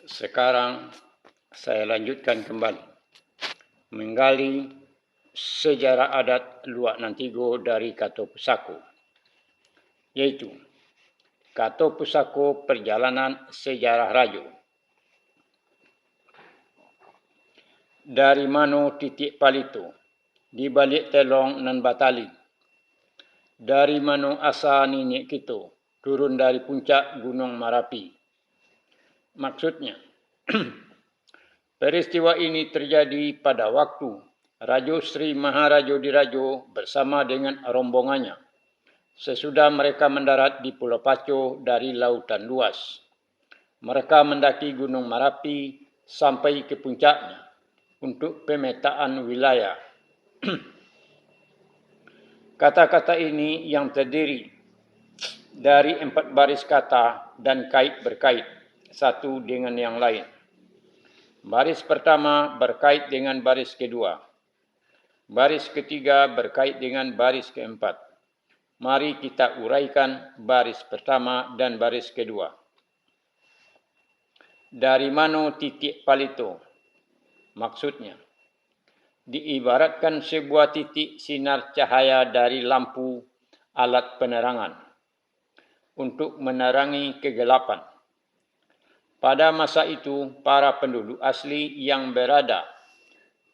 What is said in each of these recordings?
Sekarang saya lanjutkan kembali menggali sejarah adat Luak Nantigo dari Kato Pusako, yaitu Kato Pusako Perjalanan Sejarah Rajo. Dari mano titik palito, di balik telong nan batali. Dari mano asa nenek kita, turun dari puncak Gunung Marapi. Maksudnya, peristiwa ini terjadi pada waktu Rajo Sri Maharajo Dirajo bersama dengan rombongannya sesudah mereka mendarat di Pulau Paco dari lautan luas. Mereka mendaki Gunung Marapi sampai ke puncaknya untuk pemetaan wilayah. Kata-kata ini yang terdiri dari 4 baris kata dan kait berkait satu dengan yang lain. Baris pertama berkait dengan baris kedua. Baris ketiga berkait dengan baris keempat. Mari kita uraikan baris pertama dan baris kedua. Dari mano titik palito? Maksudnya, diibaratkan sebuah titik sinar cahaya dari lampu alat penerangan untuk menerangi kegelapan. Pada masa itu, para penduduk asli yang berada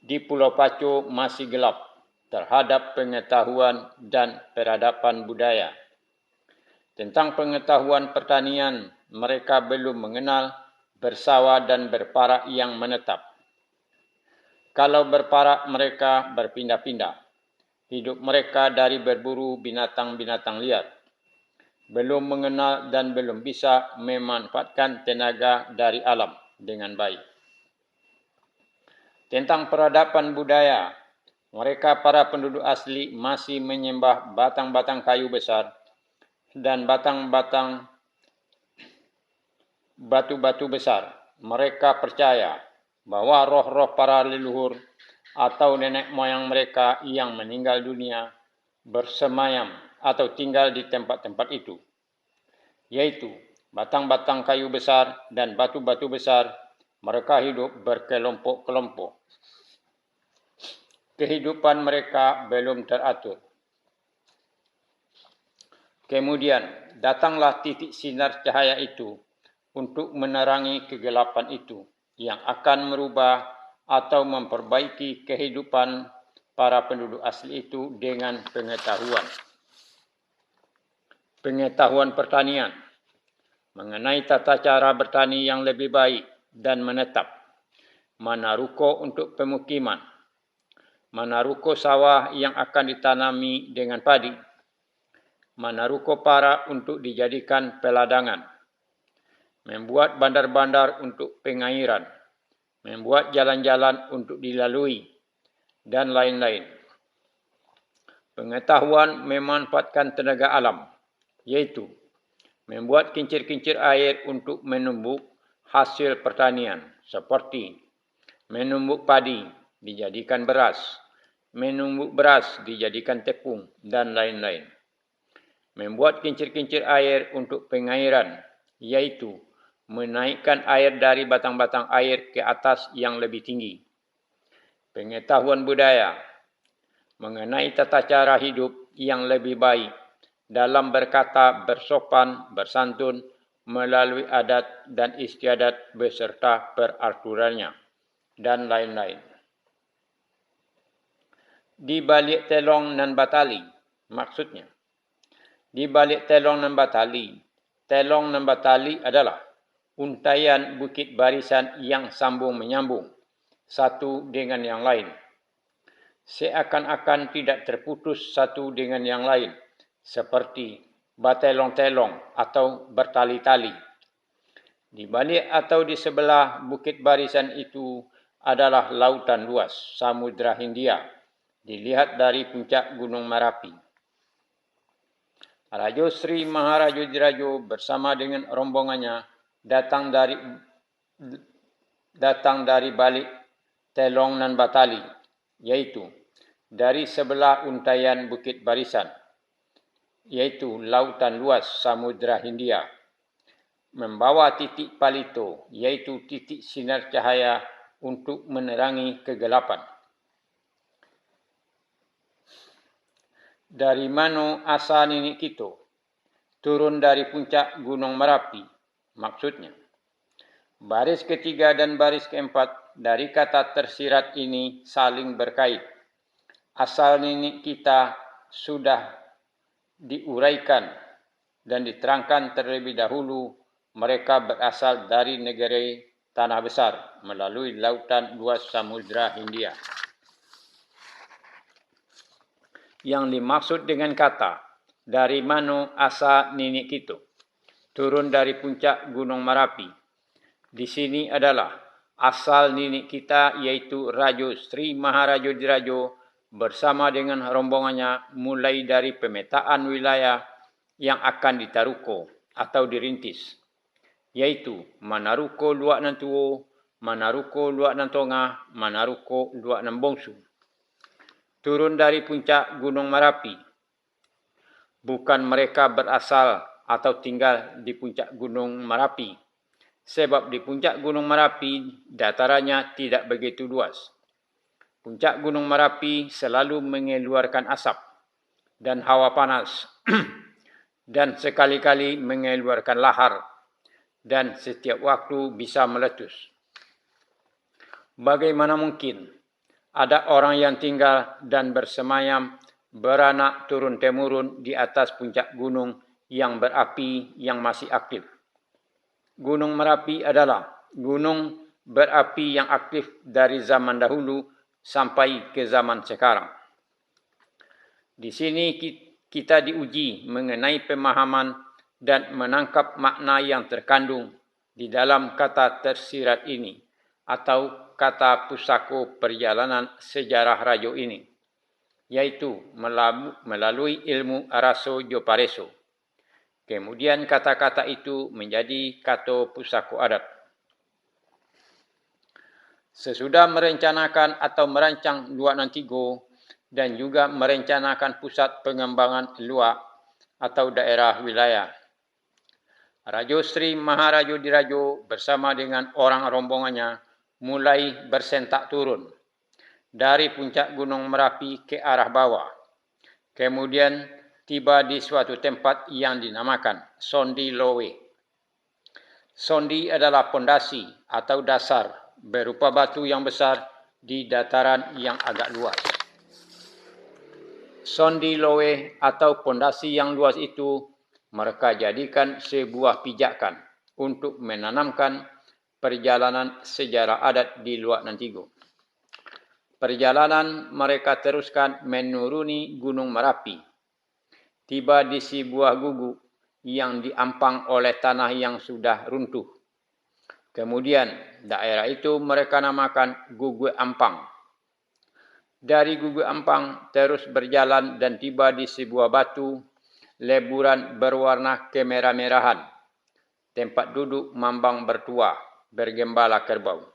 di Pulau Paco masih gelap terhadap pengetahuan dan peradaban budaya. Tentang pengetahuan pertanian, mereka belum mengenal bersawah dan berparak yang menetap. Kalau berparak, mereka berpindah-pindah. Hidup mereka dari berburu binatang-binatang liar. Belum mengenal dan belum bisa memanfaatkan tenaga dari alam dengan baik. Tentang peradaban budaya, mereka para penduduk asli masih menyembah batang-batang kayu besar dan batang-batang batu-batu besar. Mereka percaya bahwa roh-roh para leluhur atau nenek moyang mereka yang meninggal dunia bersemayam atau tinggal di tempat-tempat itu, yaitu batang-batang kayu besar dan batu-batu besar. Mereka hidup berkelompok-kelompok. Kehidupan mereka belum teratur. Kemudian datanglah titik sinar cahaya itu untuk menerangi kegelapan itu yang akan merubah atau memperbaiki kehidupan para penduduk asli itu dengan pengetahuan. Pengetahuan pertanian mengenai tata cara bertani yang lebih baik dan menetap. Mana ruko untuk pemukiman. Mana ruko sawah yang akan ditanami dengan padi. Mana ruko parak untuk dijadikan peladangan. Membuat bandar-bandar untuk pengairan. Membuat jalan-jalan untuk dilalui. Dan lain-lain. Pengetahuan memanfaatkan tenaga alam, yaitu membuat kincir-kincir air untuk menumbuk hasil pertanian, seperti menumbuk padi dijadikan beras, menumbuk beras dijadikan tepung, dan lain-lain. Membuat kincir-kincir air untuk pengairan, yaitu menaikkan air dari batang-batang air ke atas yang lebih tinggi. Pengetahuan budaya mengenai tata cara hidup yang lebih baik dalam berkata, bersopan, bersantun, melalui adat dan istiadat beserta peraturannya, dan lain-lain. Di balik telong nan batali, maksudnya, di balik telong nan batali adalah untaian bukit barisan yang sambung menyambung satu dengan yang lain. Seakan-akan tidak terputus satu dengan yang lain, seperti batelong-telong atau bertali-tali. Di balik atau di sebelah bukit barisan itu adalah lautan luas, Samudra Hindia, dilihat dari puncak Gunung Marapi. Rajo Sri Maharajo Dirajo bersama dengan rombongannya datang dari balik telong nan batali, yaitu dari sebelah untaian bukit barisan, yaitu lautan luas Samudra Hindia. membawa titik palito, yaitu titik sinar cahaya untuk menerangi kegelapan. Dari mana asal nenek kita? Turun dari puncak Gunung Merapi, maksudnya. Baris ketiga dan baris keempat dari kata tersirat ini saling berkait. Asal nenek kita sudah diuraikan dan diterangkan terlebih dahulu. Mereka berasal dari negeri Tanah Besar melalui lautan luas Samudra Hindia. Yang dimaksud dengan kata, dari mana asal nenek kita? Turun dari puncak Gunung Merapi. Di sini adalah asal nenek kita, yaitu Raja Sri Maharaja Diraja bersama dengan rombongannya mulai dari pemetaan wilayah yang akan ditaruko atau dirintis, yaitu Manaruko Luak Nan Tuo, Manaruko Luak Nan Tongah, Manaruko Luak Nan Bongsu. Turun dari puncak Gunung Merapi. Bukan mereka berasal atau tinggal di puncak Gunung Merapi, sebab di puncak Gunung Merapi datarannya tidak begitu luas. Puncak Gunung Merapi selalu mengeluarkan asap dan hawa panas dan sekali-kali mengeluarkan lahar dan setiap waktu bisa meletus. Bagaimana mungkin ada orang yang tinggal dan bersemayam beranak turun-temurun di atas puncak gunung yang berapi yang masih aktif? Gunung Merapi adalah gunung berapi yang aktif dari zaman dahulu sampai ke zaman sekarang. Di sini kita diuji mengenai pemahaman dan menangkap makna yang terkandung di dalam kata tersirat ini atau kata pusaka perjalanan sejarah raja ini, yaitu melalui ilmu Araso Jopareso. Kemudian kata-kata itu menjadi kata pusaka adat. Sesudah merencanakan atau merancang Luak Nan Tigo dan juga merencanakan pusat pengembangan luak atau daerah wilayah, Raja Sri Maharaja Diraja bersama dengan orang rombongannya mulai bersentak turun dari puncak Gunung Merapi ke arah bawah. Kemudian tiba di suatu tempat yang dinamakan Sondi Lowe. Sondi adalah pondasi atau dasar berupa batu yang besar di dataran yang agak luas. Sondi Lowe atau pondasi yang luas itu mereka jadikan sebuah pijakan untuk menanamkan perjalanan sejarah adat di Luak Nan Tigo. Perjalanan mereka teruskan menuruni Gunung Merapi. Tiba di sebuah guguk yang diampang oleh tanah yang sudah runtuh. Kemudian daerah itu mereka namakan Guguk Ampang. Dari Guguk Ampang terus berjalan dan tiba di sebuah batu leburan berwarna kemerah-merahan. Tempat duduk mambang bertuah, bergembala kerbau.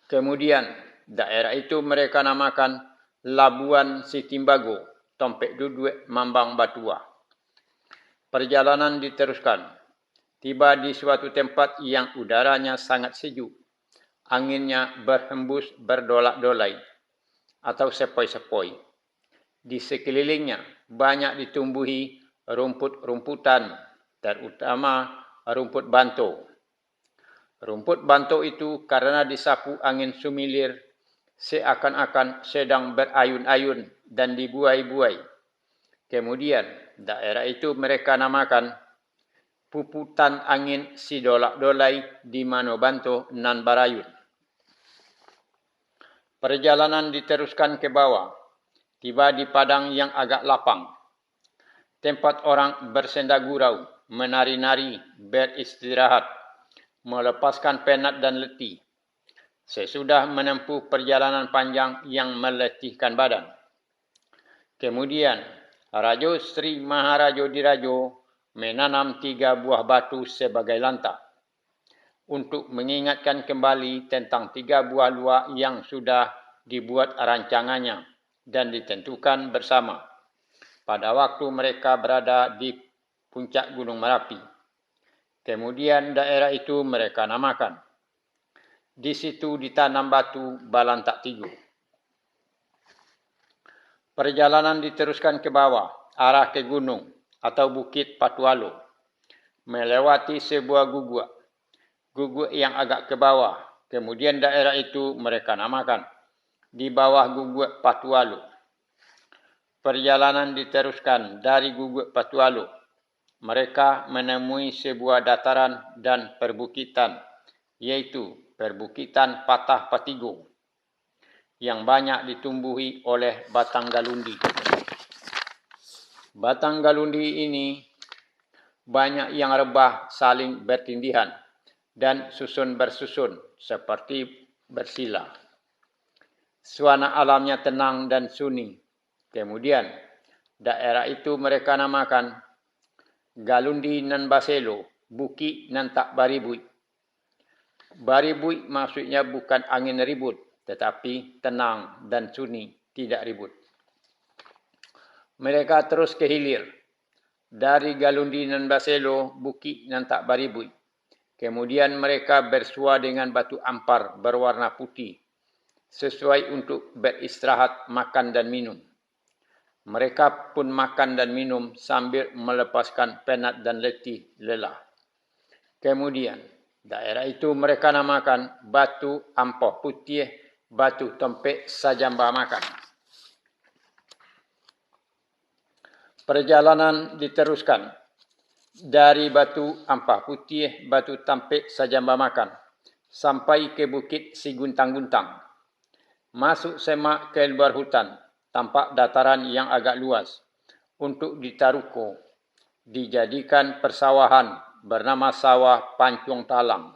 Kemudian daerah itu mereka namakan Labuan Sitimbago, Tompek duduk mambang batua. Perjalanan diteruskan. Tiba di suatu tempat yang udaranya sangat sejuk. Anginnya berhembus berdolak-dolai atau sepoi-sepoi. Di sekelilingnya banyak ditumbuhi rumput-rumputan, terutama rumput banto. Rumput banto itu karena disapu angin sumilir seakan-akan sedang berayun-ayun dan dibuai-buai. Kemudian daerah itu mereka namakan puputan angin si dolak-dolai di mano banto nan barayun. Perjalanan diteruskan ke bawah. Tiba di padang yang agak lapang. Tempat orang bersenda gurau, menari-nari, beristirahat, melepaskan penat dan letih. Sesudah menempuh perjalanan panjang yang meletihkan badan. Kemudian, Raja Sri Maharaja Diraja menanam 3 buah batu sebagai lantak untuk mengingatkan kembali tentang 3 buah luak yang sudah dibuat rancangannya dan ditentukan bersama pada waktu mereka berada di puncak Gunung Merapi. Kemudian daerah itu mereka namakan. Di situ ditanam batu Balantak Tigo. Perjalanan diteruskan ke bawah, arah ke gunung atau Bukit Patualo, melewati sebuah guguk. Guguk yang agak ke bawah. Kemudian daerah itu mereka namakan. Di bawah Guguk Patualo. Perjalanan diteruskan dari Guguk Patualo. Mereka menemui sebuah dataran dan perbukitan, yaitu Perbukitan Patah Patigo, yang banyak ditumbuhi oleh batang galundi. Batang galundi ini banyak yang rebah saling bertindihan dan susun bersusun seperti bersila. Suasana alamnya tenang dan sunyi. Kemudian, daerah itu mereka namakan Galundi nan Baselo, Buki nan tak baribui. Baribui maksudnya bukan angin ribut, tetapi tenang dan sunyi, tidak ribut. Mereka terus ke hilir. Dari Galundi nan Baselo, Buki nan tak baribui. Kemudian mereka bersua dengan batu ampar berwarna putih, sesuai untuk beristirahat, makan dan minum. Mereka pun makan dan minum sambil melepaskan penat dan letih lelah. Kemudian, daerah itu mereka namakan Batu Ampoh Putih, Batu Tempek Sajamba Makan. Perjalanan diteruskan dari Batu Ampah Putih, Batu Tampek Sajamba Makan, sampai ke Bukit Siguntang-Guntang. Masuk semak ke luar hutan, tampak dataran yang agak luas. Untuk ditaruko, dijadikan persawahan bernama Sawah Pancung Talang.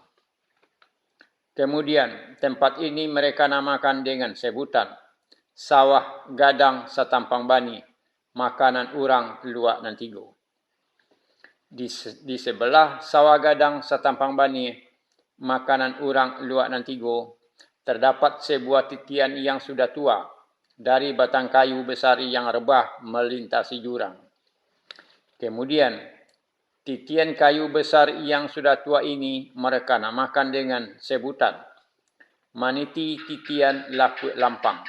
Kemudian, tempat ini mereka namakan dengan sebutan Sawah Gadang Satampang Bani, makanan urang luak nan tigo. Di sebelah Sawah Gadang Satampang Bani, makanan urang luak nan tigo, terdapat sebuah titian yang sudah tua dari batang kayu besar yang rebah melintasi jurang. Kemudian, titian kayu besar yang sudah tua ini mereka namakan dengan sebutan Maniti Titian Lapuk Lampang.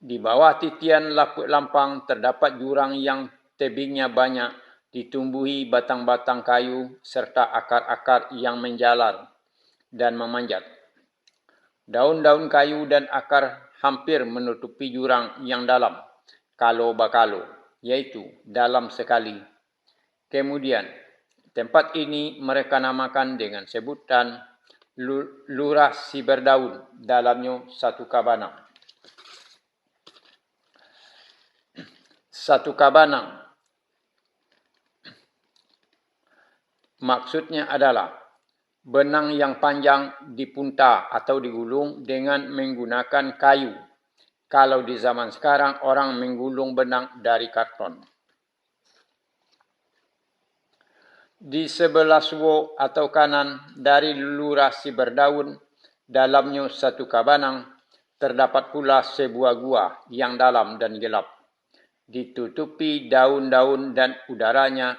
Di bawah titian Lapuk Lampang terdapat jurang yang tebingnya banyak ditumbuhi batang-batang kayu serta akar-akar yang menjalar dan memanjat. Daun-daun kayu dan akar hampir menutupi jurang yang dalam, kalo bakalo, yaitu dalam sekali. Kemudian, tempat ini mereka namakan dengan sebutan Lurah Siberdaun, dalamnya satu kabanang. Satu kabanang maksudnya adalah benang yang panjang dipunta atau digulung dengan menggunakan kayu. Kalau di zaman sekarang orang menggulung benang dari karton. Di sebelah suo atau kanan dari Lurah Siberdaun, dalamnya satu kabanang, terdapat pula sebuah gua yang dalam dan gelap. Ditutupi daun-daun dan udaranya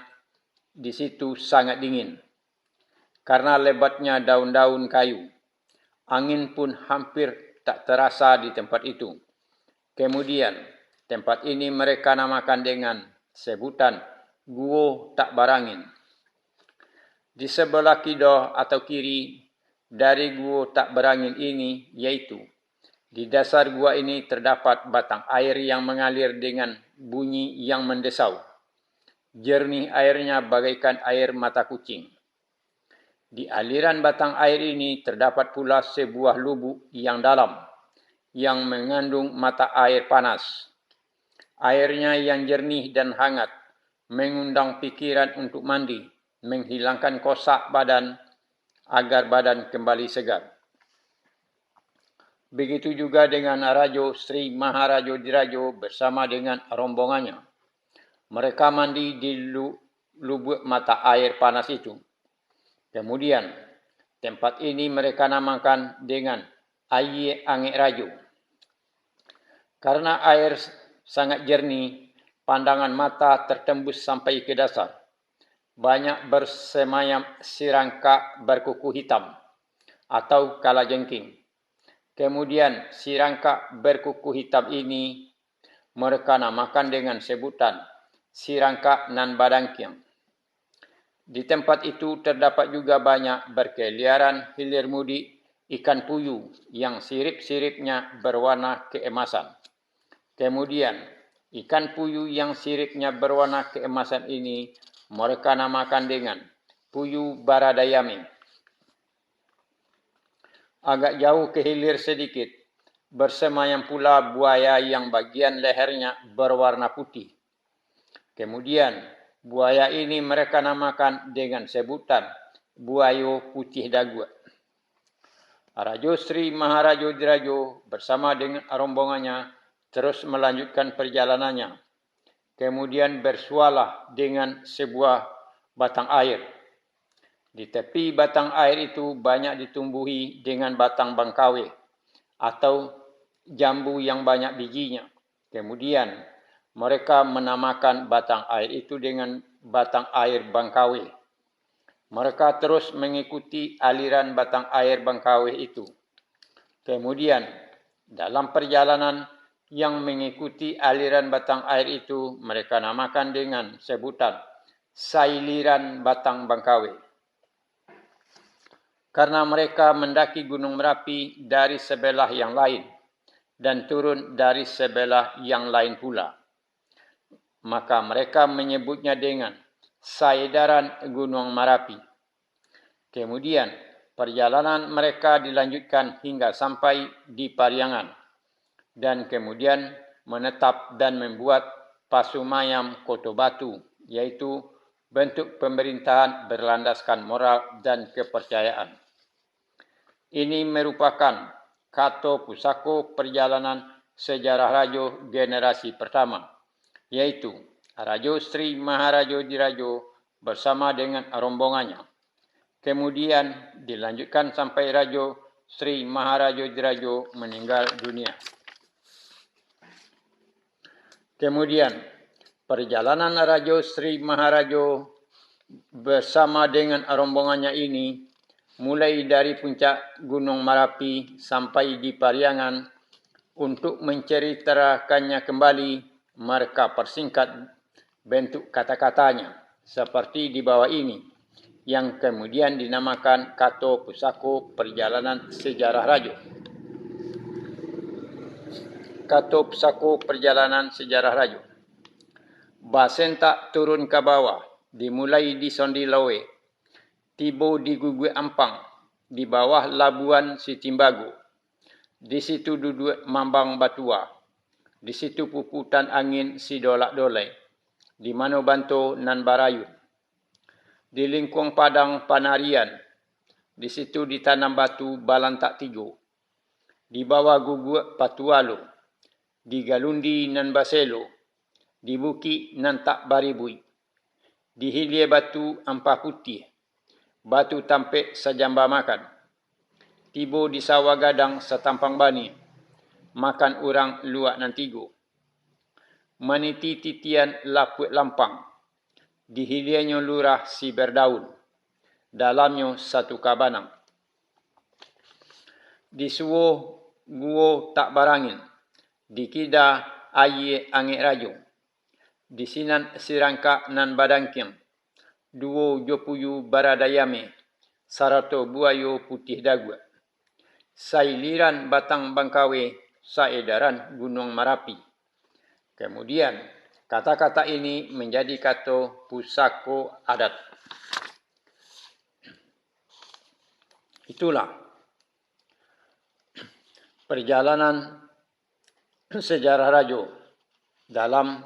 di situ sangat dingin. Karena lebatnya daun-daun kayu, angin pun hampir tak terasa di tempat itu. Kemudian, tempat ini mereka namakan dengan sebutan Guo Tak Barangin. Di sebelah kidul atau kiri dari Guo Tak Barangin ini, yaitu di dasar gua ini terdapat batang air yang mengalir dengan bunyi yang mendesau. Jernih airnya bagaikan air mata kucing. Di aliran batang air ini terdapat pula sebuah lubuk yang dalam, yang mengandung mata air panas. Airnya yang jernih dan hangat, mengundang pikiran untuk mandi, menghilangkan kosak badan, agar badan kembali segar. Begitu juga dengan Rajo Sri Maharajo Dirajo bersama dengan rombongannya. Mereka mandi di lubuk mata air panas itu. Kemudian, tempat ini mereka namakan dengan Air Angin Rajo. Karena air sangat jernih, pandangan mata tertembus sampai ke dasar. banyak bersemayam sirangka berkuku hitam atau kalajengking. Kemudian sirangka berkuku hitam ini mereka namakan dengan sebutan sirangka nan badangkiang. Di tempat itu terdapat juga banyak berkeliaran hilir mudik ikan puyuh yang sirip-siripnya berwarna keemasan. Kemudian ikan puyuh yang siripnya berwarna keemasan ini mereka namakan dengan puyuh baradayame. Agak jauh ke hilir sedikit, bersemayam pula buaya yang bagian lehernya berwarna putih. Kemudian buaya ini mereka namakan dengan sebutan buayo putih dagu. Raja Sri Maharaja Diraja bersama dengan rombongannya terus melanjutkan perjalanannya. Kemudian bersualah dengan sebuah batang air. Di tepi batang air itu banyak ditumbuhi dengan batang bangkawe atau jambu yang banyak bijinya. Kemudian mereka menamakan batang air itu dengan batang air bangkawe. Mereka terus mengikuti aliran batang air bangkawe itu. Kemudian dalam perjalanan yang mengikuti aliran batang air itu mereka namakan dengan sebutan sailiran batang bangkawe. Karena mereka mendaki Gunung Merapi dari sebelah yang lain dan turun dari sebelah yang lain pula, maka mereka menyebutnya dengan saedaran Gunung Merapi. Kemudian perjalanan mereka dilanjutkan hingga sampai di Pariangan dan kemudian menetap dan membuat Pasumayam Koto Batu, yaitu bentuk pemerintahan berlandaskan moral dan kepercayaan. Ini merupakan kato pusako perjalanan sejarah Rajo generasi pertama, yaitu Raja Sri Maharaja Diraja bersama dengan rombongannya. Kemudian dilanjutkan sampai Raja Sri Maharaja Diraja meninggal dunia. Kemudian perjalanan Raja Sri Maharaja bersama dengan rombongannya ini mulai dari puncak Gunung Merapi sampai di Pariangan. Untuk menceritakannya kembali, mereka persingkat bentuk kata-katanya seperti di bawah ini, yang kemudian dinamakan Kato Pusako Perjalanan Sejarah Rajo. Kato Pusako Perjalanan Sejarah Rajo. Basentak turun ke bawah, dimulai di Sondilowe, tiba di Gugui Ampang, di bawah Labuan Sitimbagu. Di situ duduk Mambang Batua. Di situ puputan angin Sidolak-Dolai. Di Manobanto nan Barayun. Di Lingkung Padang Panarian. Di situ ditanam batu Balantak Tigo. Di bawah Guguk Patualo. Di Galundi nan Baselo. Di Buki nan Tak Baribui. Di Hilie Batu Ampah Putih. Batu Tampek Sajamba Makan. Tibo di Sawah Gadang Setampang Bani. Makan orang luak nan tigo. Maniti titian Lapuit Lampang. Di hilianya lurah si berdaun. Dalamnya satu kabanang. Di suwo guo tak barangin. Di kida aye angin rajo. Di sinan sirangka nan badangkiang. Duo jopuyu baradayame. Sarato buayo putih dagu. Sailiran batang bangkawe, saedaran Gunung Merapi. Kemudian kata-kata ini menjadi kata pusako adat. Itulah perjalanan sejarah Rajo dalam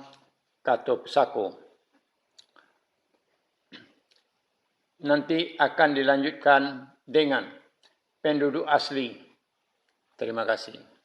kata pusako. Nanti akan dilanjutkan dengan penduduk asli. Terima kasih.